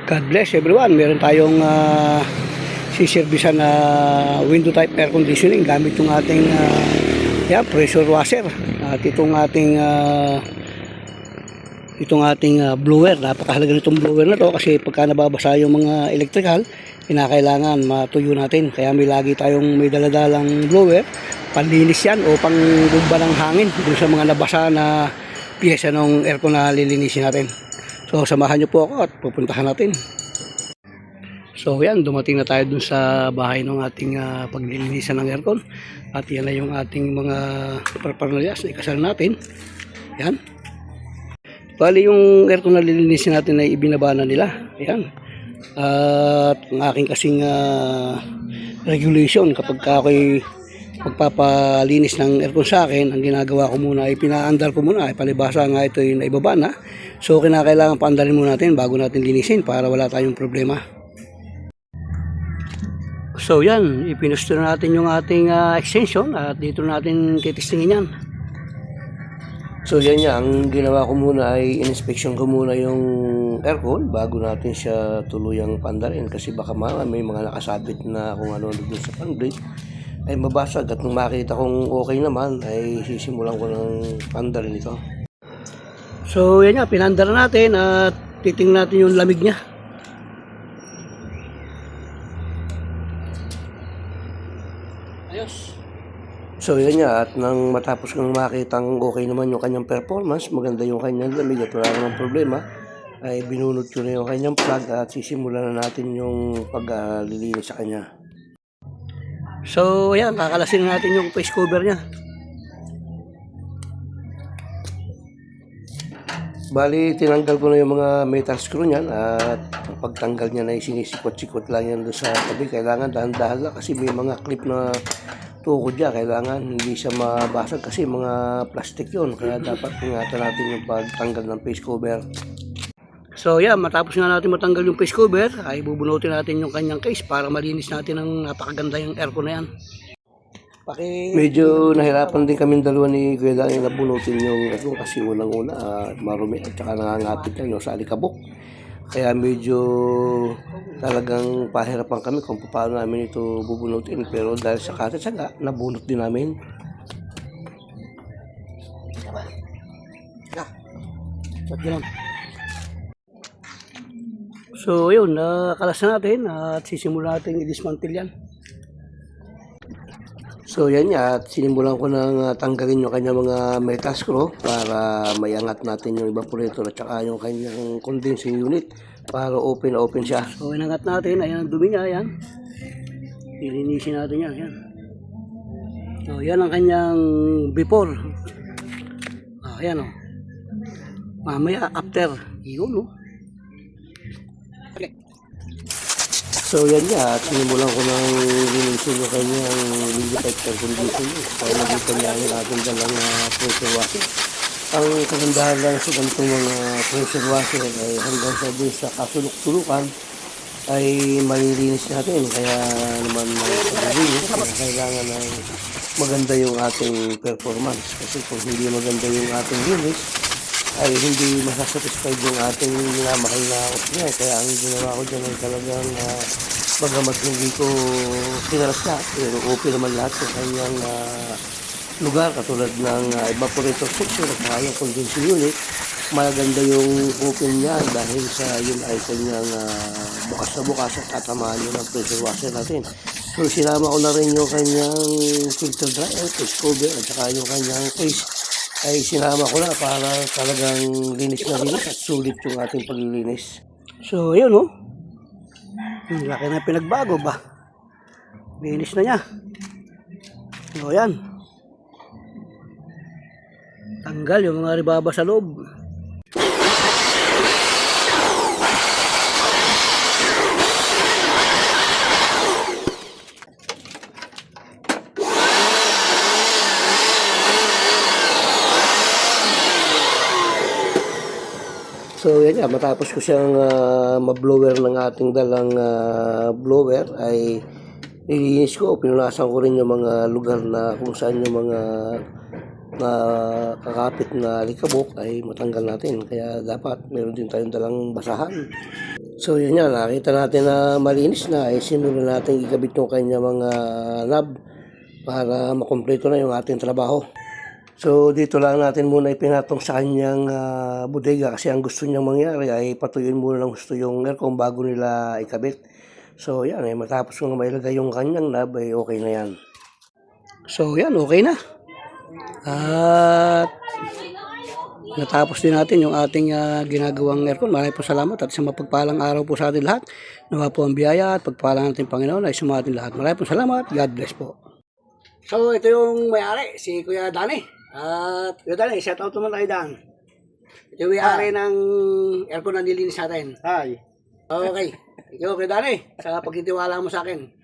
God bless everyone. Meron tayong siservisan na window type air conditioning gamit yung ating pressure washer at itong ating blower. Napakahalaga nitong blower na to kasi pagka nababasa yung mga electrical, kinakailangan matuyo natin. Kaya may lagi tayong may daladalang blower, panlinis yan o panggumba ng hangin dun sa mga nabasa na piyesa ng aircon na lilinisin natin. So samahan nyo po ako at pupuntahan natin. So yan, dumating na tayo dun sa bahay ng ating paglilinisan ng aircon. At yan na yung ating mga paraphernalia na ikasal natin. Yan. Bali yung aircon na lilinisin natin ay ibinaba na nila. Yan. At ang aking kasing regulation kapag ako'y magpapalinis ng aircon sa akin, ang ginagawa ko muna ay pinaandar ko muna, ay palibasa nga ito yung naibaba na. So kinakailangan paandalin muna natin bago natin linisin para wala tayong problema. So yan, ipinusto na natin yung ating extension at dito natin titistingin yan. So yan yan, ang ginawa ko muna ay inspection ko muna yung aircon bago natin siya tuluyang paandalin kasi baka may mga nakasabit na kung ano doon sa fan blade ay mabasag at nung makita kong okay naman ay sisimulan ko ng paandalin ito. So yan nga, pinandar natin at titingnan natin yung lamig niya. Ayos. So yan nga, at nang matapos kong makitang okay naman yung kanyang performance, maganda yung kanyang lamig at wala namang problema, ay binunot ko na yung kanyang plug at sisimulan na natin yung paglilinis sa kanya. So ayan, kakalasin natin yung face cover niya. Bali, tinanggal ko na yung mga metal screw niyan at pagtanggal niya na sinisikot-sikot lang yan doon sa tabi. Kailangan dahan-dahan lang kasi may mga clip na tukod dyan. Kailangan hindi siya mabasag kasi mga plastic yun. Kaya dapat ingatan natin yung pagtanggal ng face cover. So yan, matapos nga natin matanggal yung face cover, ay bubunutin natin yung kanyang case para malinis natin ang napakaganda yung aircon na yan. Medyo nahirapan din kami dalawa ni Kuya Dani na bunutin yung aircon kasi unang-una marumi at saka nangangapit yan sa alikabok. Kaya medyo talagang pahirapan kami kung paano namin ito bubunutin. Pero dahil sa katsaga, nabunot din namin. So yun, nakalas na natin at sisimulan natin i-dismantle yan. So yan nga, at sinimulan ko nang tanggalin yung kanyang mga metal screw para mayangat natin yung evaporator at saka yung kanyang condensing unit para open siya. So inangat natin, ayan ang dumi niya, ayan. Ilinisin natin yan, ayan. So yan ang kanyang before. Ayan o. Mamaya after, yun o. So yan nga, at sinimulan ko ng linisin yung kanyang window type air conditioner para naging niya yung ating dalang pressure washer. Ang kagandahan lang sa ganitong mga pressure washer ay hanggang sa din sa kasulok-sulukan ay malilinis natin. Kaya naman malilinis, kailangan ay maganda yung ating performance. Kasi kung hindi maganda yung ating linis, ay hindi masasatisfied yung ating minamahal na option. Kaya ang ginawa ko dyan ay talagang bagamat hindi ko kinalas lahat, pero open naman lahat sa kanyang lugar katulad ng evaporator section at saka yung condensing unit. Maganda yung open niya dahil sa yun ay kanyang bukas na bukas at tatamaan yun ang pressure washer natin. So sinama ko na rin yung kanyang filter dryer, face cover at saka yung kanyang case ay sinama ko na para talagang linis na linis at sulit yung ating paglilinis. So yun o, laki na pinagbago ba, linis na niya. So yan, tanggal yung mga ribaba sa loob. So yan nga, matapos ko siyang mablower ng ating dalang blower ay nilinis ko, pinunasan ko rin yung mga lugar na kung saan yung mga kakapit na alikabok ay matanggal natin. Kaya dapat meron din tayong dalang basahan. So yun nga, nakita natin na malinis na, simulan natin ikabit yung kanya mga knob para makumpleto na yung ating trabaho. So dito lang natin muna ipinatong sa kanyang bodega kasi ang gusto niyang mangyari ay patuyuin muna ng gusto yung aircon bago nila ikabit. So yan, matapos kung mailagay yung kanyang knob ay okay na yan. So yan, okay na. At natapos din natin yung ating ginagawang aircon. Maraming po salamat at sa mapagpalang araw po sa ating lahat. Nawa po ang biyaya at pagpalang natin Panginoon ay sumating lahat. Maraming po salamat. God bless po. So ito yung may-ari, si Kuya Dani. At Kuya Dani, shout out naman tayo Dan. Ito yung may-ari ng aircon na nilinis natin. Hi. Okay. Ikaw Kuya Dani, sa pagtitiwala mo sa akin.